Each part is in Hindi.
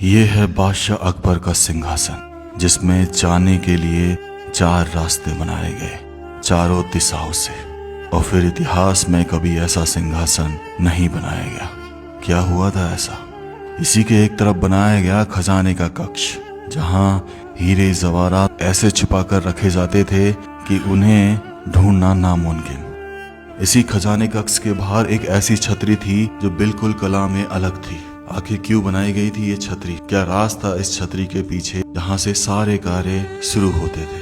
ये है बादशाह अकबर का सिंहासन, जिसमें जाने के लिए 4 रास्ते बनाए गए चारों दिशाओं से। और फिर इतिहास में कभी ऐसा सिंहासन नहीं बनाया गया। क्या हुआ था ऐसा? इसी के एक तरफ बनाया गया खजाने का कक्ष, जहां हीरे जवाहरात ऐसे छिपा कर रखे जाते थे कि उन्हें ढूंढना नामुमकिन। इसी खजाने कक्ष के बाहर एक ऐसी छतरी थी जो बिल्कुल कला में अलग थी। आखिर क्यों बनाई गई थी ये छतरी? क्या राज था इस छतरी के पीछे जहां से सारे कार्य शुरू होते थे?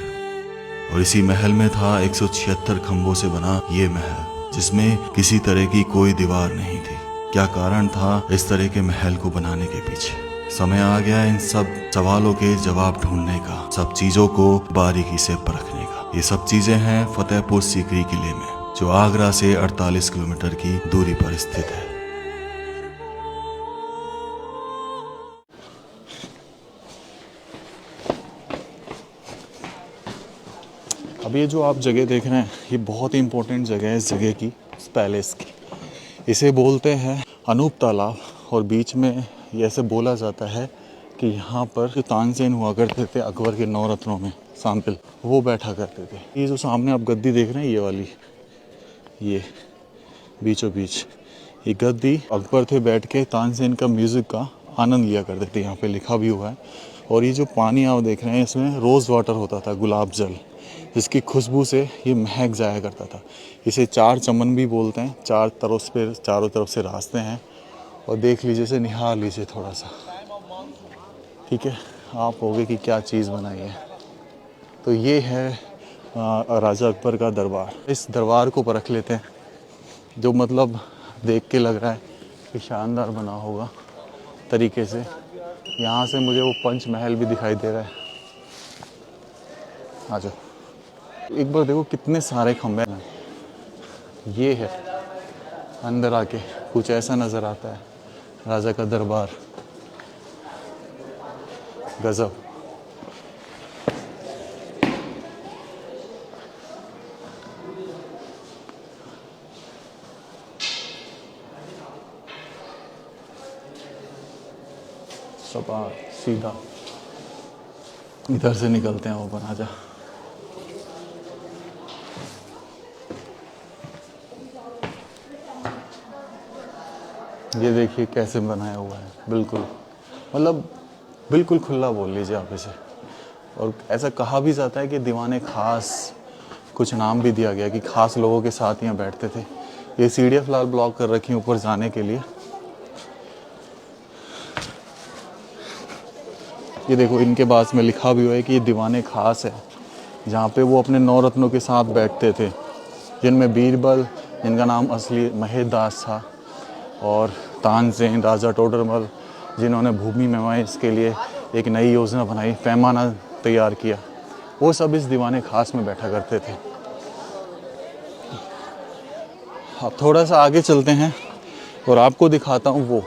और इसी महल में था 176 खंभों से बना ये महल, जिसमें किसी तरह की कोई दीवार नहीं थी। क्या कारण था इस तरह के महल को बनाने के पीछे? समय आ गया इन सब सवालों के जवाब ढूंढने का, सब चीजों को बारीकी से परखने का। ये सब चीजें हैं फतेहपुर सीकरी किले में, जो आगरा से 48 किलोमीटर की दूरी पर स्थित है। अब ये जो आप जगह देख रहे हैं, ये बहुत ही इम्पोर्टेंट जगह है इस जगह की, इस पैलेस की। इसे बोलते हैं अनूप तालाब। और बीच में ये ऐसे बोला जाता है कि यहाँ पर जो तानसेन हुआ करते थे अकबर के 9 रत्नों में शामिल, वो बैठा करते थे। ये जो सामने आप गद्दी देख रहे हैं, ये वाली, ये बीचों बीच ये गद्दी, अकबर थे बैठ के तानसेन का म्यूज़िक का आनंद लिया करते थे। यहाँ पे लिखा भी हुआ है। और ये जो पानी आप देख रहे हैं, इसमें रोज़ वाटर होता था, गुलाब जल, जिसकी खुशबू से ये महक जाया करता था। इसे 4 चमन भी बोलते हैं। चारों तरफ से रास्ते हैं। और देख लीजिए, इसे निहार लीजिए थोड़ा सा, ठीक है? आप होगे कि क्या चीज़ बनाई है। तो ये है राजा अकबर का दरबार। इस दरबार को परख लेते हैं, जो मतलब देख के लग रहा है कि शानदार बना होगा तरीके से। यहाँ से मुझे वो पंच महल भी दिखाई दे रहा है। आ जाओ, एक बार देखो कितने सारे खंभे हैं। ये है अंदर आके कुछ ऐसा नज़र आता है राजा का दरबार। गजब। सपाट सीधा इधर से निकलते हैं ओपन। आजा। ये देखिए कैसे बनाया हुआ है, बिल्कुल मतलब बिल्कुल खुला बोल लीजिए आप इसे। और ऐसा कहा भी जाता है कि दीवाने खास, कुछ नाम भी दिया गया कि खास लोगों के साथ यहाँ बैठते थे। ये सीढ़ियाँ फिलहाल ब्लॉक कर रखी हैं ऊपर जाने के लिए। ये देखो, इनके पास में लिखा भी हुआ है कि ये दीवाने खास है, जहाँ पे वो अपने 9 रत्नों के साथ बैठते थे, जिनमें बीरबल, जिनका नाम असली महेश दास था, और तानसेन, राजा टोडरमल, जिन्होंने भूमि मेवाइस के लिए एक नई योजना बनाई, पैमाना तैयार किया, वो सब इस दीवाने खास में बैठा करते थे। अब थोड़ा सा आगे चलते हैं और आपको दिखाता हूँ वो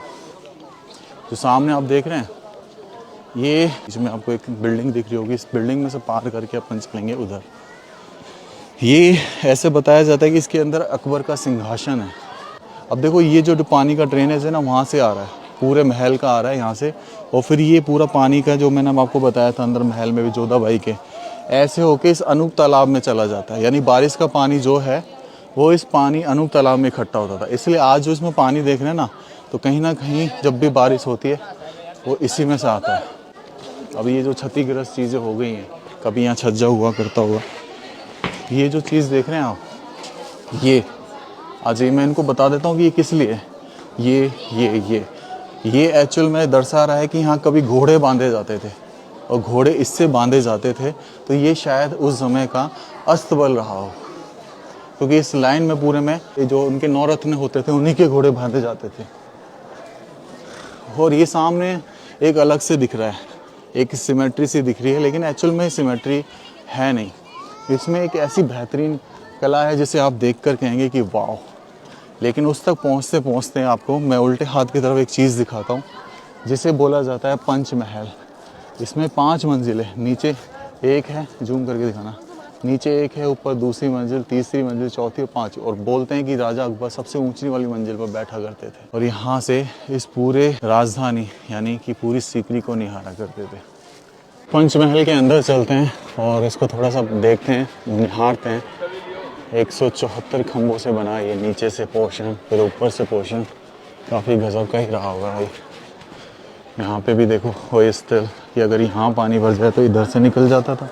जो सामने आप देख रहे हैं। ये इसमें आपको एक बिल्डिंग दिख रही होगी, इस बिल्डिंग में से पार करके अपन चलेंगे उधर। ये ऐसे बताया जाता है कि इसके अंदर अकबर का सिंहासन है। अब देखो, ये जो पानी का ड्रेनेज है ना, वहाँ से आ रहा है, पूरे महल का आ रहा है यहाँ से। और फिर ये पूरा पानी का जो मैंने आपको बताया था अंदर महल में भी जोधाबाई के, ऐसे होके इस अनूप तालाब में चला जाता है। यानी बारिश का पानी जो है वो इस पानी अनूप तालाब में इकट्ठा होता था। इसलिए आज जो इसमें पानी देख रहे हैं ना, तो कहीं ना कहीं जब भी बारिश होती है वो इसी में से आता है। अब ये जो क्षतिग्रस्त चीज़ें हो गई हैं, कभी यहाँ छज्जा हुआ करता होगा। ये जो चीज़ देख रहे हैं आप, ये आज मैं इनको बता देता हूँ कि ये किस लिए है। ये एक्चुअल में दर्शा रहा है कि यहाँ कभी घोड़े बांधे जाते थे, और घोड़े इससे बांधे जाते थे। तो ये शायद उस समय का अस्तबल रहा हो, क्योंकि इस लाइन में पूरे में जो उनके 9 रत्न होते थे, उन्हीं के घोड़े बांधे जाते थे। और ये सामने एक अलग से दिख रहा है, एक सिमेट्री सी दिख रही है, लेकिन एक्चुअल में सिमेट्री है नहीं। इसमें एक ऐसी बेहतरीन कला है जिसे आप देखकर कहेंगे कि वाह। लेकिन उस तक पहुंचते पहुंचते आपको मैं उल्टे हाथ की तरफ एक चीज़ दिखाता हूं, जिसे बोला जाता है पंच महल। इसमें 5 मंजिलें, नीचे एक है, जूम करके दिखाना, नीचे एक है, ऊपर दूसरी मंजिल, तीसरी मंजिल, चौथी और पांचवी। और बोलते हैं कि राजा अकबर सबसे ऊंची वाली मंजिल पर बैठा करते थे और यहाँ से इस पूरे राजधानी यानी कि पूरी सीकरी को निहारा करते थे। पंचमहल के अंदर चलते हैं और इसको थोड़ा सा देखते हैं, निहारते हैं। 174 खंभों से बना है ये, नीचे से पोर्शन फिर ऊपर से पोर्शन, काफ़ी गजब का ही रहा होगा भाई। यहाँ पे भी देखो वही स्थिल कि अगर यहाँ पानी भर जाए तो इधर से निकल जाता था,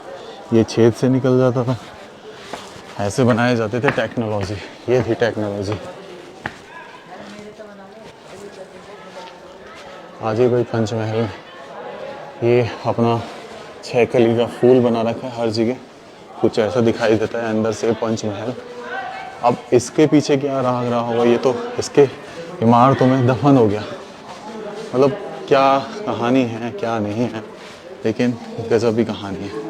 ये छेद से निकल जाता था। ऐसे बनाए जाते थे, टेक्नोलॉजी, ये थी टेक्नोलॉजी। आज ही भाई पंचमहल में ये अपना 6 कली का फूल बना रखा है हर जगह, कुछ ऐसा दिखाई देता है अंदर से पंचमहल। अब इसके पीछे क्या राग रहा होगा, ये तो इसके इमारतों में दफन हो गया। मतलब क्या कहानी है क्या नहीं है, लेकिन गजब की कहानी है।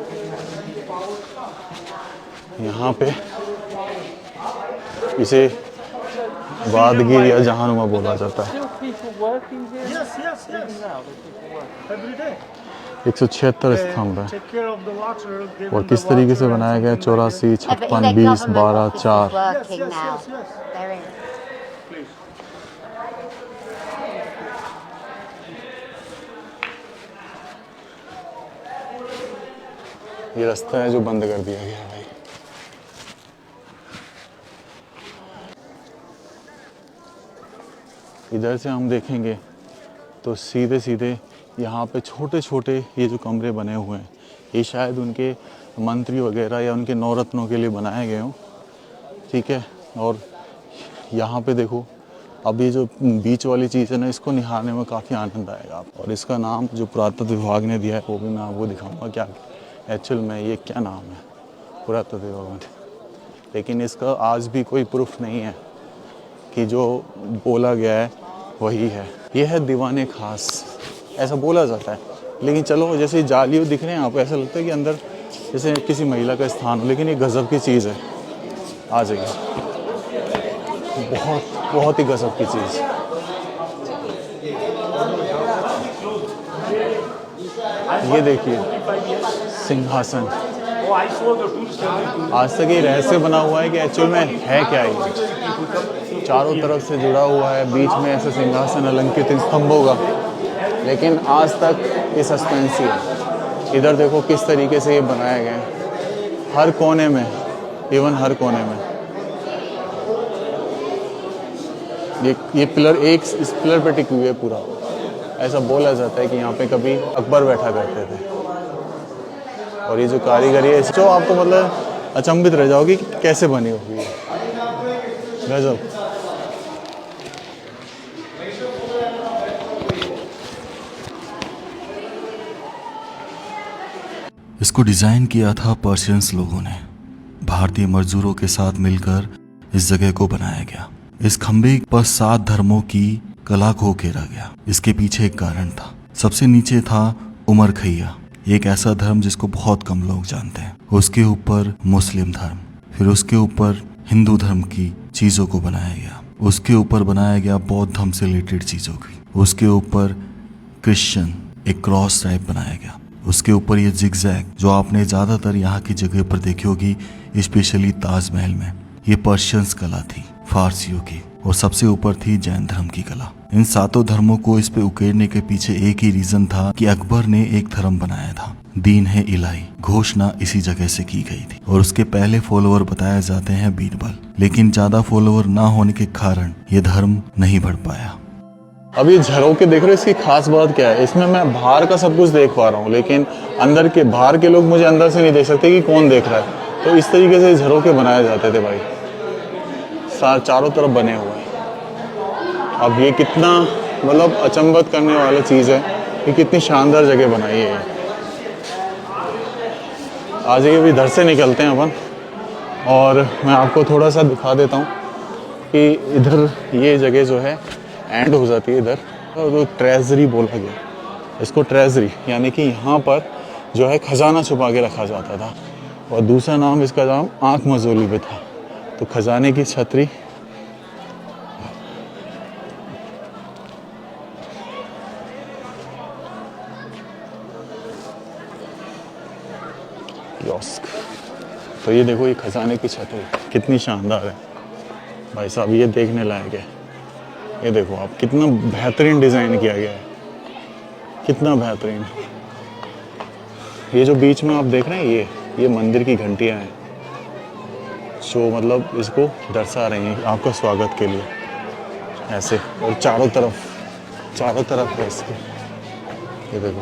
यहाँ पे इसे वादगिर या जहानुमा बोला जाता है। 176 स्तंभ है और किस तरीके से बनाया गया, 84, 56, 20, 12, 4। ये रास्ता है जो बंद कर दिया गया है भाई। इधर से हम देखेंगे तो सीधे सीधे यहाँ पे छोटे छोटे ये जो कमरे बने हुए हैं, ये शायद उनके मंत्री वगैरह या उनके नौरत्नों के लिए बनाए गए हों, ठीक है। और यहाँ पे देखो, अब ये जो बीच वाली चीज़ है ना, इसको निहारने में काफ़ी आनंद आएगा आप। और इसका नाम जो पुरातत्व विभाग ने दिया है वो भी मैं आपको दिखाऊंगा क्या एक्चुअल में ये क्या नाम है पुरातत्व विभाग में। लेकिन इसका आज भी कोई प्रूफ नहीं है कि जो बोला गया है वही है। ये है दीवाने खास, ऐसा बोला जाता है। लेकिन चलो, जैसे जाली दिख रहे हैं आपको, ऐसा लगता है कि अंदर जैसे किसी महिला का स्थान हो, लेकिन ये गज़ब की चीज़ है। आ जाइए, बहुत बहुत ही गज़ब की चीज़। ये देखिए सिंहासन, आज तक ये रहस्य बना हुआ है कि एक्चुअल में है क्या ये। चारों तरफ से जुड़ा हुआ है, बीच में ऐसे सिंहासन अलंकृत स्तंभों का, लेकिन आज तक ये सस्पेंस ही है। इधर देखो किस तरीके से ये बनाया गया है, हर कोने में, इवन हर कोने में। ये पिलर एक इस पिलर पे टिके हुए पूरा। ऐसा बोला जाता है कि यहाँ पे कभी अकबर बैठा करते थे। और ये जो कारीगरी है, जो आपको मतलब अचंभित रह जाओगी कि कैसे बनी होगी, गजब। इसको डिजाइन किया था पर्शियंस लोगों ने। भारतीय मजदूरों के साथ मिलकर इस जगह को बनाया गया। इस खंबे पर 7 धर्मों की कला को घेरा गया। इसके पीछे एक कारण था। सबसे नीचे था उमर खैया, एक ऐसा धर्म जिसको बहुत कम लोग जानते हैं। उसके ऊपर मुस्लिम धर्म, फिर उसके ऊपर हिंदू धर्म की चीजों को बनाया गया। उसके ऊपर बनाया गया बौद्ध धर्म से रिलेटेड चीजों की। उसके ऊपर क्रिश्चियन एक क्रॉस टाइप बनाया गया। उसके ऊपर ये जिगजैग जो आपने ज्यादातर यहाँ की जगह पर देखी होगी, स्पेशली ताजमहल में, ये पर्शियंस कला थी, फारसियों की। और सबसे ऊपर थी जैन धर्म की कला। इन 7 धर्मों को इस पे उकेरने के पीछे एक ही रीजन था कि अकबर ने एक धर्म बनाया था, दीन है इलाही, घोषणा इसी जगह से की गई थी। और उसके पहले फॉलोअर बताए जाते हैं बीरबल, लेकिन ज्यादा फॉलोअर ना होने के कारण ये धर्म नहीं बढ़ पाया। अब ये झरोके देख रहे हो, इसकी खास बात क्या है, इसमें मैं बाहर का सब कुछ देख पा रहा हूँ, लेकिन अंदर के बाहर के लोग मुझे अंदर से नहीं देख सकते कि कौन देख रहा है। तो इस तरीके से झरोके बनाए जाते थे भाई, चारों तरफ बने हुए हैं। अब ये कितना मतलब अचंभित करने वाला चीज़ है कि कितनी शानदार जगह बनाई है। आज ये भी इधर से निकलते हैं अपन, और मैं आपको थोड़ा सा दिखा देता हूँ कि इधर ये जगह जो है एंड हो जाती है इधर। तो ट्रेजरी बोला गया इसको, ट्रेजरी यानी कि यहाँ पर जो है खजाना छुपा के रखा जाता था। और दूसरा नाम इसका नाम आँख मजोली भी था। तो खजाने की छतरी, कियोस्क, तो ये देखो, ये खजाने की छत है, कितनी शानदार है भाई साहब, ये देखने लायक है। ये देखो आप, कितना बेहतरीन डिज़ाइन किया गया है, कितना बेहतरीन। ये जो बीच में आप देख रहे हैं, ये मंदिर की घंटियाँ हैं जो मतलब इसको दर्शा रही हैं आपका स्वागत के लिए, ऐसे। और चारों तरफ है इसके। ये देखो,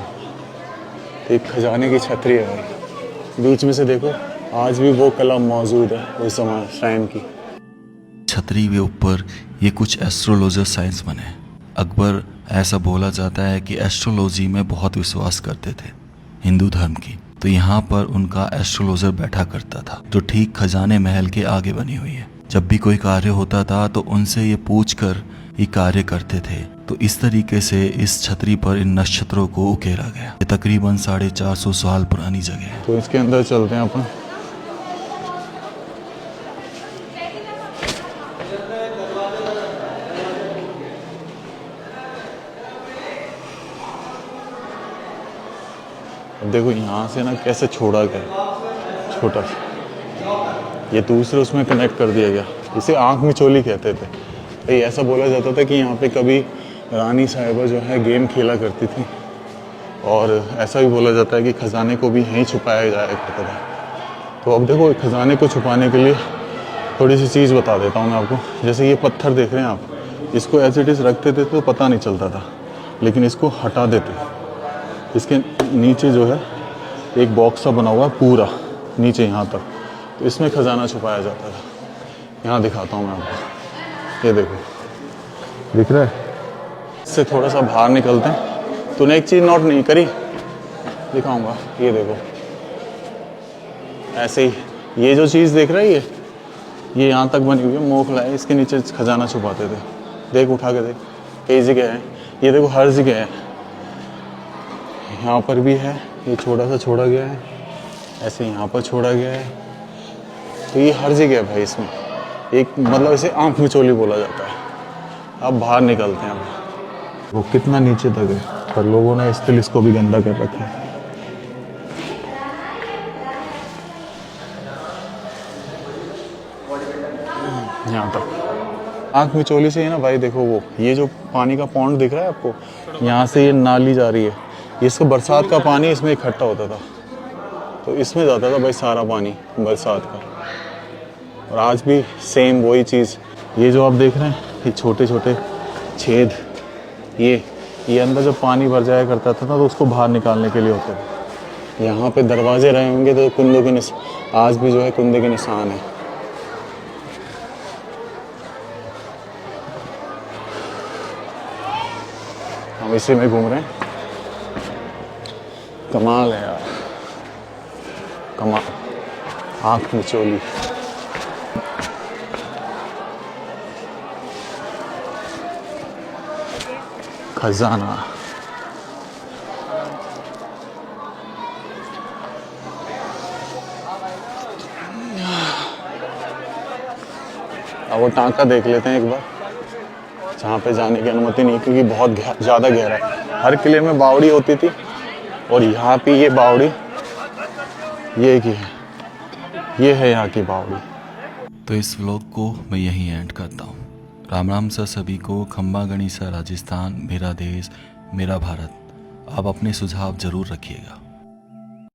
तो एक खजाने की छतरी है भाई, बीच में से देखो आज भी वो कला मौजूद है उस समय शाइन की। छतरी के ऊपर ये कुछ एस्ट्रोलॉजर साइंस बने। अकबर, ऐसा बोला जाता है कि एस्ट्रोलॉजी में बहुत विश्वास करते थे, हिंदू धर्म की। तो यहाँ पर उनका एस्ट्रोलॉजर बैठा करता था, जो ठीक खजाने महल के आगे बनी हुई है। जब भी कोई कार्य होता था तो उनसे ये पूछकर ये कार्य करते थे। तो इस तरीके से इस छतरी पर इन नक्षत्रों को उकेरा गया। ये तकरीबन 450 साल पुरानी जगह है। तो इसके अंदर चलते हैं अपन। अब देखो यहाँ से ना कैसे छोड़ा गया, छोटा सा, ये दूसरे उसमें कनेक्ट कर दिया गया। इसे आँख मिचोली कहते थे भाई। ऐसा बोला जाता था कि यहाँ पे कभी रानी साहिबा जो है गेम खेला करती थी, और ऐसा भी बोला जाता है कि खजाने को भी यहीं छुपाया जाया करता था। तो अब देखो, खजाने को छुपाने के लिए थोड़ी सी चीज़ बता देता हूँ मैं आपको। जैसे ये पत्थर देख रहे हैं आप, इसको एज इट इज़ रखते थे तो पता नहीं चलता था, लेकिन इसको हटा देते। इसके नीचे जो है एक बॉक्स सा बना हुआ है पूरा नीचे यहाँ तक, तो इसमें खजाना छुपाया जाता था। यहाँ दिखाता हूँ मैं आपको, ये देखो, दिख रहा है? इससे थोड़ा सा बाहर निकलते हैं। तूने एक चीज़ नोट नहीं करी, दिखाऊंगा। ये देखो, ऐसे ही ये जो चीज़ देख रहा है, ये यहाँ तक बनी हुई है, मोखला है, इसके नीचे खजाना छुपाते थे। देख, उठा के देख, कई जगह है। ये देखो, हर जगह है, यहाँ पर भी है। ये छोटा सा छोड़ा गया है, ऐसे यहाँ पर छोड़ा गया है। तो ये हर जगह है भाई। इसमें एक मतलब इसे आँख मिचोली बोला जाता है। अब बाहर निकलते हैं। वो कितना नीचे तक है, पर लोगों ने स्टिल इसको भी गंदा कर रखा है। यहाँ तक आँख मिचोली से ही ना भाई। देखो, वो ये जो पानी का पॉन्ड दिख रहा है आपको, यहाँ से ये नाली जा रही है। इसको बरसात का पानी इसमें इकट्ठा होता था, तो इसमें जाता था भाई सारा पानी बरसात का। और आज भी सेम वही चीज़। ये जो आप देख रहे हैं, ये छोटे छोटे छेद, ये अंदर जब पानी भर जाया करता था तो उसको बाहर निकालने के लिए होते थे। यहाँ पे दरवाजे रहे होंगे तो कुंदों के आज भी जो है कुंदे के निशान है। हम इसी में घूम रहे हैं। कमाल है यार, कमाल, आँख मिचोली। खजाना। अब वो टांका देख लेते हैं एक बार, जहाँ पे जाने की अनुमति नहीं, क्योंकि बहुत ज़्यादा गहरा है। हर किले में बावड़ी होती थी, और यहाँ पे ये बावड़ी ये की है, ये है यहाँ की बावड़ी। तो इस व्लॉग को मैं यहीं एंड करता हूँ। राम राम सर सभी को। खम्बा गणिसा राजस्थान, मेरा देश मेरा भारत। आप अपने सुझाव ज़रूर रखिएगा।